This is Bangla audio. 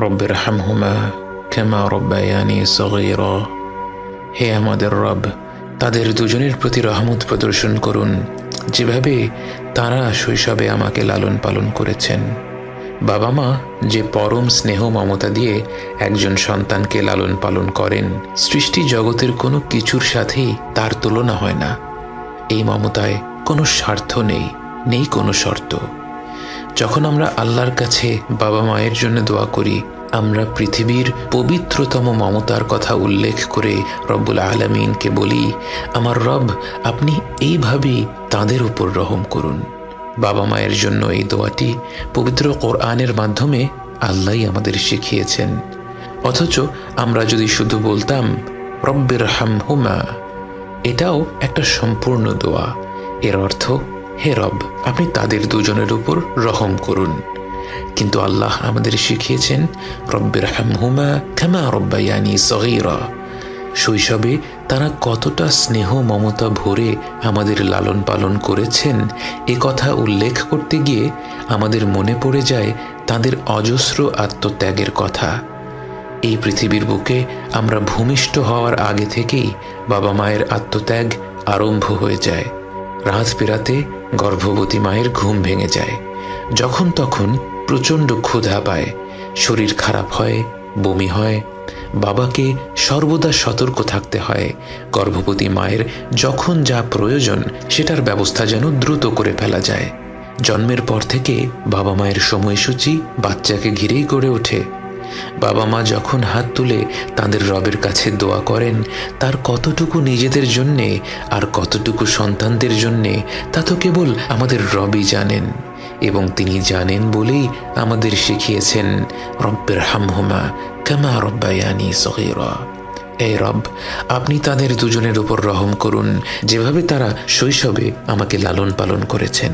রব্বিরহামহুমা কামা রব্বায়ানি সগীরা। হে আমাদের রব, তাদের দুজনের প্রতি রহমত প্রদর্শন করুন, যেভাবে তারা শৈশবে আমাকে লালন পালন করেছেন। বাবা মা যে পরম স্নেহ মমতা দিয়ে একজন সন্তানকে লালন পালন করেন, সৃষ্টি জগতের কোনো কিছুর সাথেই তার তুলনা হয় না। এই মমতায় কোনো স্বার্থ নেই, নেই কোনো শর্ত। যখন আমরা আল্লাহর কাছে বাবা মায়ের জন্য দোয়া করি, আমরা পৃথিবীর পবিত্রতম মমতার কথা উল্লেখ করে রব্বুল আলামিনকে বলি, আমার রব, আপনি এইভাবেই তাদের উপর রহম করুন। বাবা মায়ের জন্য এই দোয়াটি পবিত্র কোরআনের মাধ্যমে আল্লাহই আমাদের শিখিয়েছেন। অথচ আমরা যদি শুধু বলতাম রব্বিরহামহুমা, এটাও একটা সম্পূর্ণ দোয়া। এর অর্থ, হে রব, আপনি তাদের দুজনের উপর রহম করুন। কিন্তু আল্লাহ আমাদের শিখিয়েছেন রব্বিরহামহুমা কামা রব্বায়ানি সগীরা। শৈশবে তারা কতটা স্নেহ মমতা ভরে আমাদের লালন পালন করেছেন, এ কথা উল্লেখ করতে গিয়ে আমাদের মনে পড়ে যায় তাদের অজস্র আত্মত্যাগের কথা। এই পৃথিবীর বুকে আমরা ভূমিষ্ঠ হওয়ার আগে থেকেই বাবা মায়ের আত্মত্যাগ আরম্ভ হয়ে যায়। রাত পেরাতে গর্ভবতী মায়ের ঘুম ভেঙে যায়, যখন তখন প্রচণ্ড ক্ষুধা পায়, শরীর খারাপ হয়, বমি হয়। বাবাকে সর্বদা সতর্ক থাকতে হয়, গর্ভবতী মায়ের যখন যা প্রয়োজন সেটার ব্যবস্থা যেন দ্রুত করে ফেলা যায়। জন্মের পর থেকে বাবা মায়ের সময়সূচি বাচ্চাকে ঘিরেই গড়ে ওঠে। বাবা মা যখন হাত তুলে তাদের রবের কাছে দোয়া করেন, তার কতটুকু নিজেদের জন্যে আর কতটুকু সন্তানদের জন্যে তা তো কেবল আমাদের রবই জানেন। এবং তিনি জানেন বলেই আমাদের শিখিয়েছেন রব্বিরহামহুমা কামা রব্বায়ানি সগীরা। এই রব, আপনি তাদের দুজনের উপর রহম করুন, যেভাবে তারা শৈশবে আমাকে লালন পালন করেছেন।